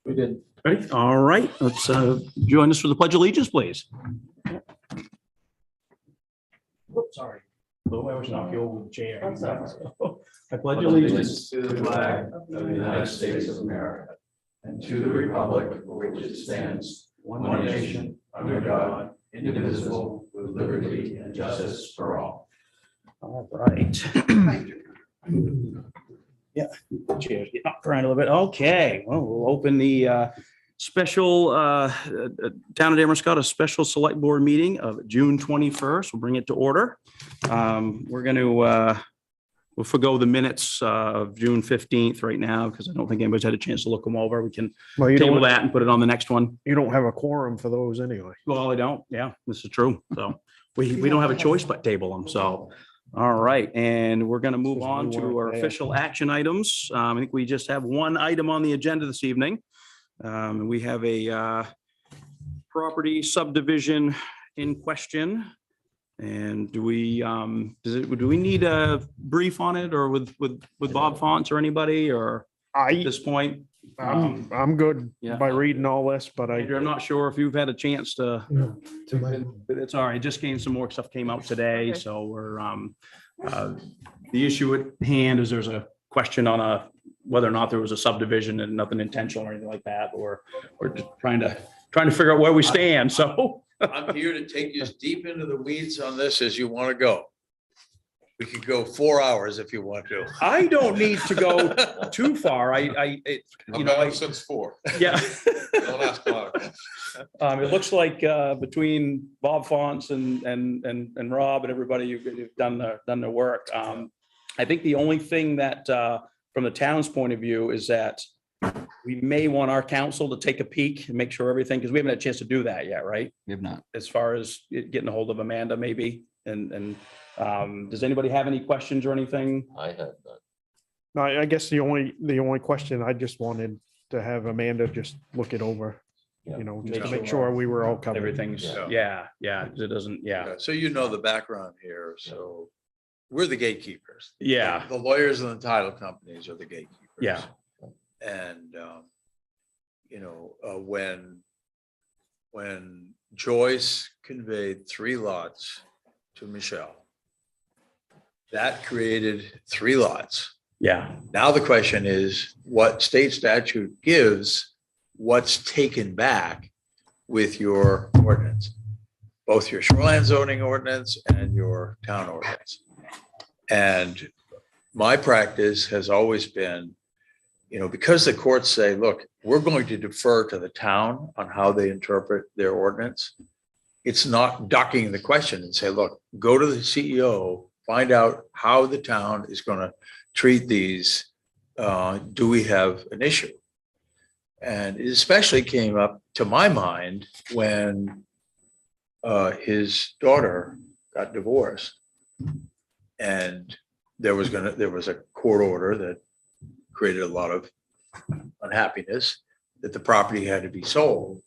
We did. Ready? All right, let's join us for the Pledge of Allegiance, please. Whoops, sorry. Oh, I was knocking you over the chair. I pledge allegiance to the flag of the United States of America and to the republic for which it stands, one nation, under God, indivisible, with liberty and justice for all. All right. Yeah, chairs get knocked around a little bit. Okay, well, we'll open the special Town of Damariscotta Special Select Board meeting of June 21st. We'll bring it to order. We're going to we'll forgo the minutes of June 15th right now because I don't think anybody's had a chance to look them over. We can table that and put it on the next one. You don't have a quorum for those anyway. Well, I don't. Yeah, this is true. So we don't have a choice but table them. So, all right. And we're going to move on to our official action items. I think we just have one item on the agenda this evening. We have a property subdivision in question. And do we need a brief on it or with Bob Fonts or anybody or at this point? I'm good Yeah. by reading all this, but Andrew, I'm not sure if you've had a chance to. But it's all right. Just some more stuff came out today, Okay. so we're the issue at hand is there's a question on whether or not there was a subdivision and nothing intentional or anything like that, or we're just trying to figure out where we stand. So I'm here to take you as deep into the weeds on this as you want to go. We could go 4 hours if you want to. I don't need to go too far. Since 4. Yeah. Don't ask a lot of questions. It looks like between Bob Fonts and Rob and everybody, you've done their work. I think the only thing that from the town's point of view is that we may want our council to take a peek and make sure everything, because we haven't had a chance to do that yet, right? We have not. As far as getting a hold of Amanda maybe, and does anybody have any questions or anything? I have not. no, I guess the only question I just wanted to have Amanda just look it over, Yeah. just to make sure we were all covered. Everything's, Yeah. yeah, it doesn't, yeah, So you know the background here. So we're the gatekeepers. yeah, The lawyers and the title companies are the gatekeepers. yeah, And, when Joyce conveyed 3 lots to Michelle, that created 3 lots. yeah, Now the question is, what state statute gives what's taken back with your ordinance? Both your shoreline zoning ordinance and your town ordinance. And my practice has always been, because the courts say, look, we're going to defer to the town on how they interpret their ordinance. It's not ducking the question and say, look, go to the CEO, find out how the town is going to treat these. Do we have an issue? And it especially came up to my mind when his daughter got divorced. And there was a court order that created a lot of unhappiness that the property had to be sold.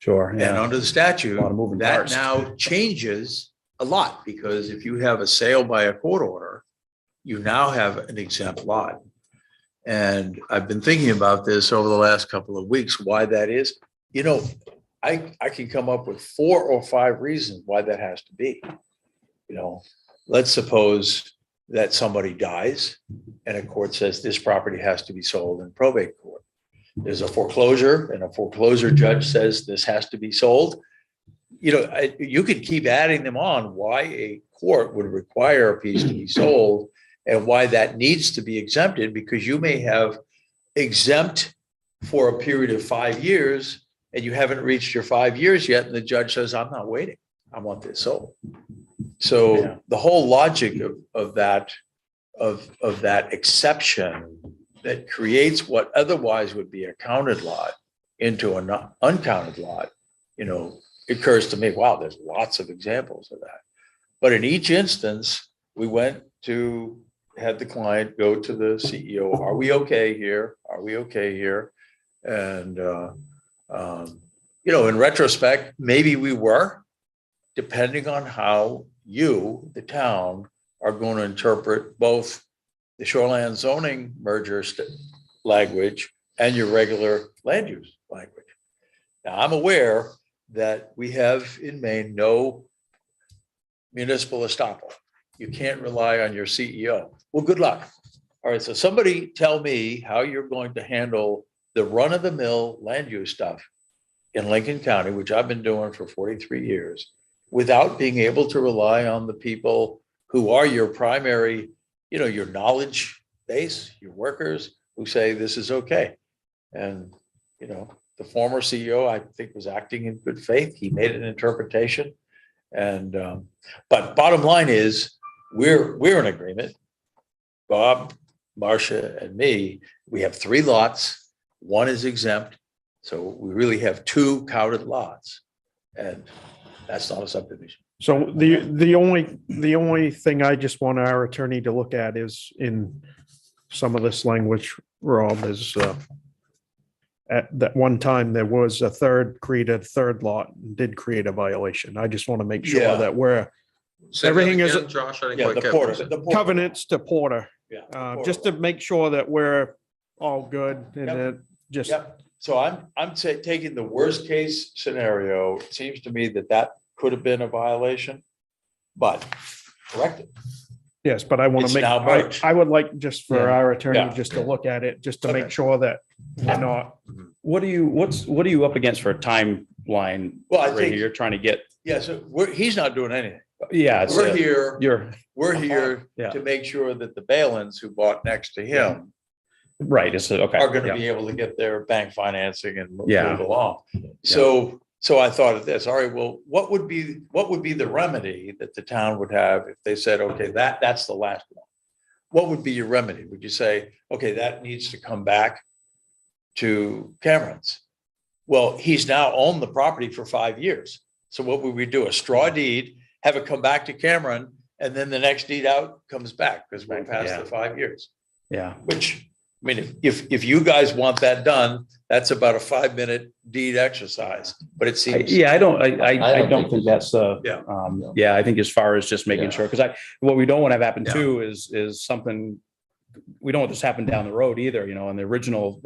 sure, And yeah. under the statute, A lot of moving that parts. now changes a lot, because if you have a sale by a court order, you now have an exempt lot. And I've been thinking about this over the last couple of weeks, why that is. I can come up with 4 or 5 reasons why that has to be. Let's suppose that somebody dies and a court says this property has to be sold in probate court. There's a foreclosure and a foreclosure judge says this has to be sold. You could keep adding them on why a court would require a piece to be sold and why that needs to be exempted, because you may have exempt for a period of 5 years and you haven't reached your 5 years yet. And the judge says, I'm not waiting. I want this sold. So Yeah. the whole logic of that exception that creates what otherwise would be a counted lot into an uncounted lot, occurs to me, wow, there's lots of examples of that. But in each instance, we went to had the client go to the CEO, are we okay here? Are we okay here? And, in retrospect, maybe we were, depending on how you, the town, are going to interpret both the shoreline zoning merger language and your regular land use language. Now, I'm aware that we have in Maine no municipal estoppel. You can't rely on your CEO. Well, good luck. All right, so somebody tell me how you're going to handle the run-of-the-mill land use stuff in Lincoln County, which I've been doing for 43 years, without being able to rely on the people who are your primary, your knowledge base, your workers who say this is okay. And, the former CEO, I think, was acting in good faith. He made an interpretation. And, but bottom line is we're in agreement. Bob, Marcia, and me, we have 3 lots. 1 is exempt. So we really have 2 counted lots, and that's not a subdivision. So the only thing I just want our attorney to look at is in some of this language, Rob, is at that one time there was created a third lot and did create a violation. I just want to make sure Yeah. that we're Say that everything is- again, Josh, I didn't Yeah, quite the catch porter, what you said. the porter. covenants to Porter, Yeah. just to make sure that we're all good and Yep. that just, Yep. So I'm taking the worst case scenario. It seems to me that could have been a violation, but correct it. yes, but I want It's to make, now merged. I would like just for Yeah. our attorney Yeah. just to look at it, just to Okay. make sure that we're not, What are you up against for a timeline? Well, I right think- here? You're trying to get, Yeah, so he's not doing anything. yeah, it's, We're here, you're we're here Yeah. to make sure that the Balins who bought next to him right. It's okay. are gonna yeah. be able to get their bank financing and move Yeah. along. So I thought of this, all right, well, what would be the remedy that the town would have if they said, okay, that's the last one? What would be your remedy? Would you say, okay, that needs to come back to Cameron's? Well, he's now owned the property for 5 years. So what would we do? A straw deed, have it come back to Cameron, and then the next deed out comes back because we're past Yeah. the 5 years. Yeah. Which, I mean, if you guys want that done, that's about a 5-minute deed exercise, but it seems. Yeah, I don't think that's Yeah. yeah, I think as far as just making Yeah. sure, because what we don't want to have happen Yeah. too is something, we don't want this to happen down the road either, in the original,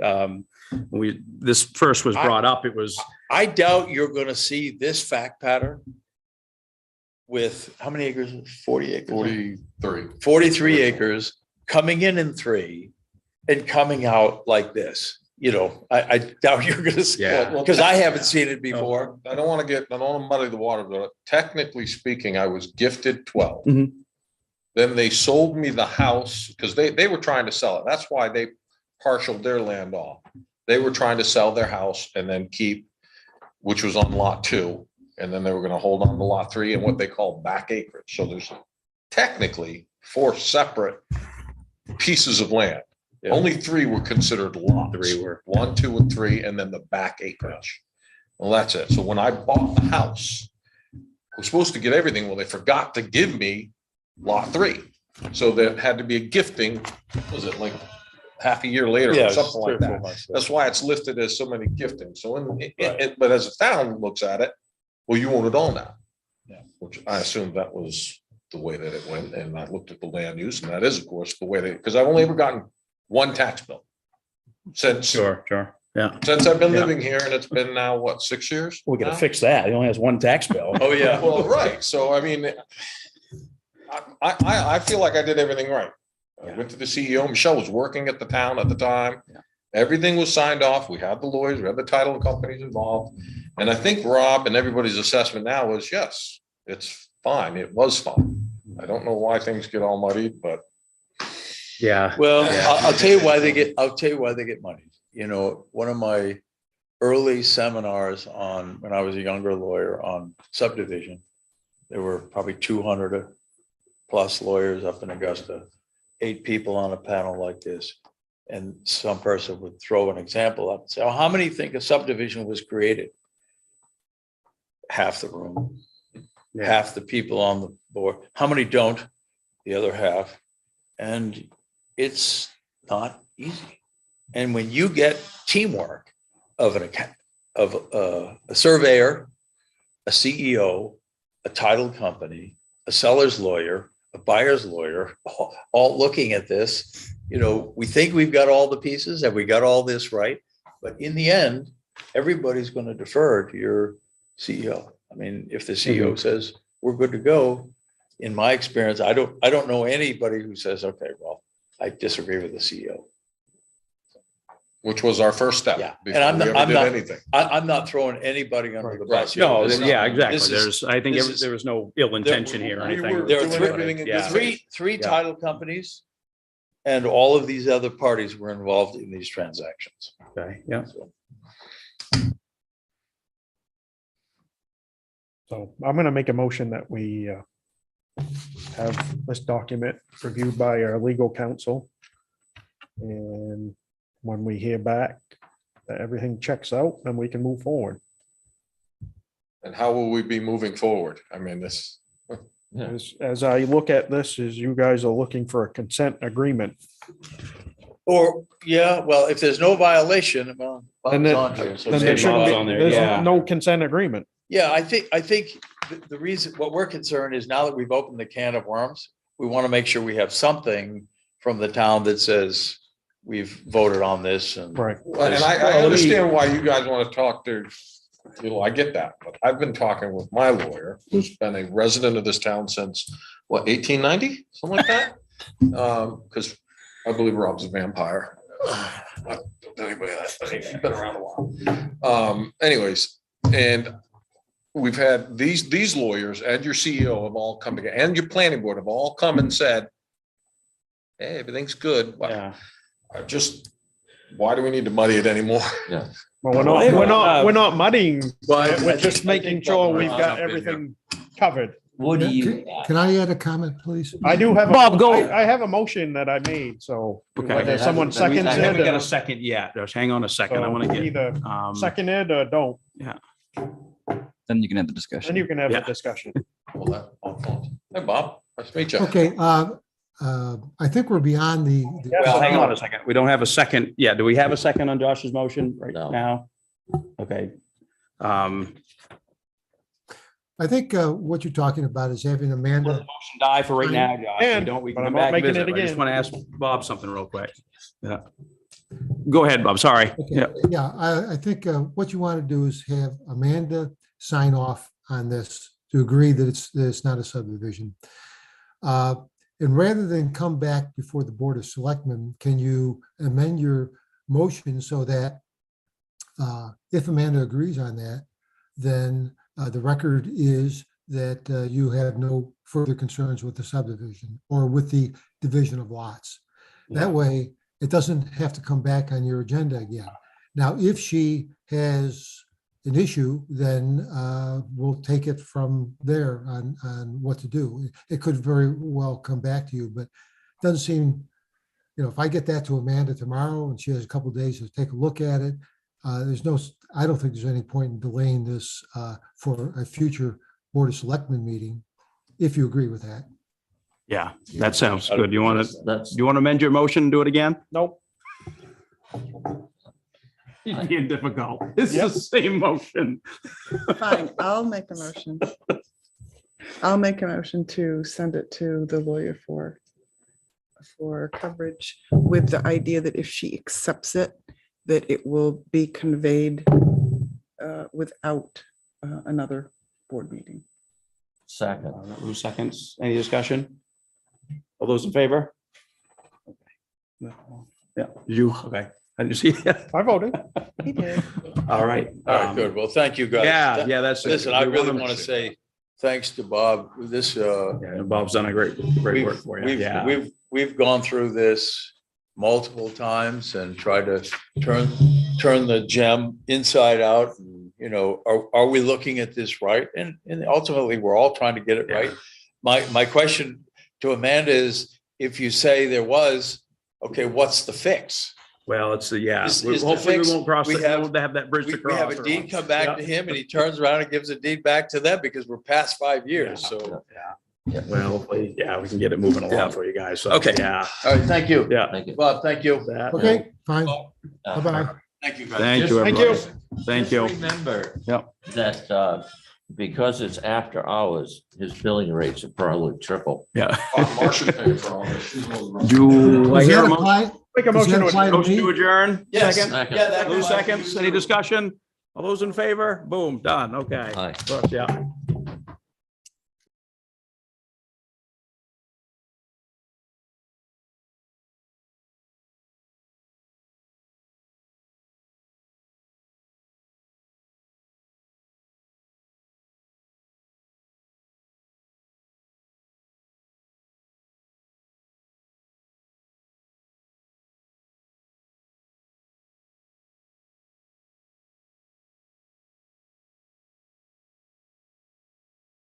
this first was brought up, it was, I doubt you're gonna see this fact pattern with how many acres? 40 acres? 43. 43 acres, coming in 3 and coming out like this. I doubt you're gonna see, Yeah. because I haven't seen it before. I don't want to muddy the water, but technically speaking, I was gifted 12. Mhm. Then they sold me the house because they were trying to sell it. That's why they partialed their land off. They were trying to sell their house and then keep, which was on lot 2. And then they were going to hold on to lot 3 and what they call back acreage. So there's technically 4 separate pieces of land. Yeah. Only 3 were considered lots. 3 were. 1, 2, and 3, and then the back acreage. Well, that's it. So when I bought the house, I was supposed to get everything. Well, they forgot to give me lot 3. So there had to be a gifting, was it like half a year later Yeah, or something like 3 or 4 that? months. That's why it's listed as so many giftings. So but as a town looks at it, well, you own it all now. Yeah. Which I assumed that was the way that it went. And I looked at the land use, and that is, of course, the way because I've only ever gotten 1 tax bill since sure, yeah. I've been Yeah. living here, and it's been now, what, 6 years? We're gonna now? fix that. He only has 1 tax bill. Oh, yeah. Well, right. So, I mean, I feel like I did everything right. I Yeah. went to the CEO. Michelle was working at the town at the time. Yeah. Everything was signed off. We had the lawyers, we had the title companies involved. And I think Rob and everybody's assessment now was, yes, it's fine. It was fine. I don't know why things get all muddied, but Yeah. Well, Yeah. I'll tell you why they get money. One of my early seminars when I was a younger lawyer on subdivision, there were probably 200 plus lawyers up in Augusta, 8 people on a panel like this. And some person would throw an example up and say, oh, how many think a subdivision was created? Half the room, Yeah. half the people on the board. How many don't? The other half. And it's not easy. And when you get teamwork of a surveyor, a CEO, a title company, a seller's lawyer, a buyer's lawyer, all looking at this, we think we've got all the pieces. Have we got all this right? But in the end, everybody's going to defer to your CEO. I mean, if the CEO says we're good to go, in my experience, I don't know anybody who says, okay, well, I disagree with the CEO. Which was our first step. Yeah. Before And we ever did anything. I'm not throwing anybody under the bus. here. No, This is- yeah, exactly. this is- There's, I think this is- there was no ill intention here or we anything. were There are doing three- everything in Yeah. good faith. Three Yeah. title companies and all of these other parties were involved in these transactions. Okay, yeah. So, So I'm gonna make a motion that we have this document reviewed by our legal counsel. And when we hear back that everything checks out, then we can move forward. And how will we be moving forward? I mean, this, As I look at this, is you guys are looking for a consent agreement. or, yeah, well, if there's no violation, well. Then Bob's there- on here, so Then say there Bob's shouldn't on be, there, yeah. there's no consent agreement. Yeah, I think the reason, what we're concerned is now that we've opened the can of worms, we want to make sure we have something from the town that says we've voted on this and. Right. and I understand why you guys want to talk to, I get that, but I've been talking with my lawyer, who's been a resident of this town since, what, 1890, something like that? Because I believe Rob's a vampire. Not anybody else, but he's been around a while. Anyways, and we've had these lawyers and your CEO have all come together, and your planning board have all come and said, hey, everything's good. But Yeah. why do we need to muddy it anymore? Yeah. Well, we're not muddying, we're just making sure we've got everything covered. What do you? Can I add a comment, please? I do have. Bob, go. I have a motion that I made, so Okay. whether someone seconds I haven't got a it. second yet. Just hang on a second. I want to get. Either um, second it or don't, Then you can have the then discussion. you can have the Yeah. discussion. Hey, Bob, nice to meet you. Okay, I think we're beyond the. Well, hang on a second. We don't have a second. Yeah, do we have a second on Josh's motion right No. now? Okay. I think what you're talking about is having Let the Amanda, motion die for right now, Josh. We And- don't, we but can I'm come not back and making visit. it I just again. want to ask Bob something real quick. Yeah. Go ahead, Bob. Sorry. Yeah. okay, yeah, I think what you want to do is have Amanda sign off on this to agree that it's not a subdivision. And rather than come back before the Board of Selectmen, can you amend your motion so that if Amanda agrees on that, then the record is that you have no further concerns with the subdivision or with the division of lots. That way, it doesn't have to come back on your agenda again. Now, if she has an issue, then we'll take it from there on what to do. It could very well come back to you, but it doesn't seem, if I get that to Amanda tomorrow and she has a couple of days to take a look at it, I don't think there's any point in delaying this for a future Board of Selectmen meeting, if you agree with that. Yeah, that sounds good. You want to, That's, you want to amend your motion and do it again? Nope. You're being difficult. It's the Yep. same motion. Fine, I'll make a motion. I'll make a motion to send it to the lawyer for coverage with the idea that if she accepts it, that it will be conveyed without another board meeting. second. Who seconds? Any discussion? All those in favor? Yeah, you, okay. I didn't see that. I voted. He did. All right. All right, good. Well, thank you, guys. Yeah, that's. Listen, I really want to say thanks to Bob. This, Yeah, Bob's done a great work for you. Yeah. we've gone through this multiple times and tried to turn the gem inside out. And, are we looking at this right? And ultimately, we're all trying to get it right. My question to Amanda is, if you say there was, okay, what's the fix? Well, it's the, Is the hopefully we fix- won't cross, we we have- won't have that bridge to We cross. have a deed come back to him and he turns around and gives a deed back to them because we're past 5 years. So, Well, hopefully, yeah, we can get it moving along for you guys. So, Okay. Yeah, all right, thank you. yeah. Thank you. Bob, thank you. That- Okay, fine. Uh, Bye-bye. Thank you, guys. Thank you, Thank everybody. Thank you. Just remember. Yep. That because it's after hours, his billing rates are probably triple. Yeah. Marcia's paying for all this. She's one of the- Do I Does hear that a motion? apply, Make a Does motion that apply to Motion to me? adjourn? Yes. Second? Yeah, that Lou applies to seconds? you Any too. discussion? All those in favor? Boom, done. Okay. Aye. Of course, yeah.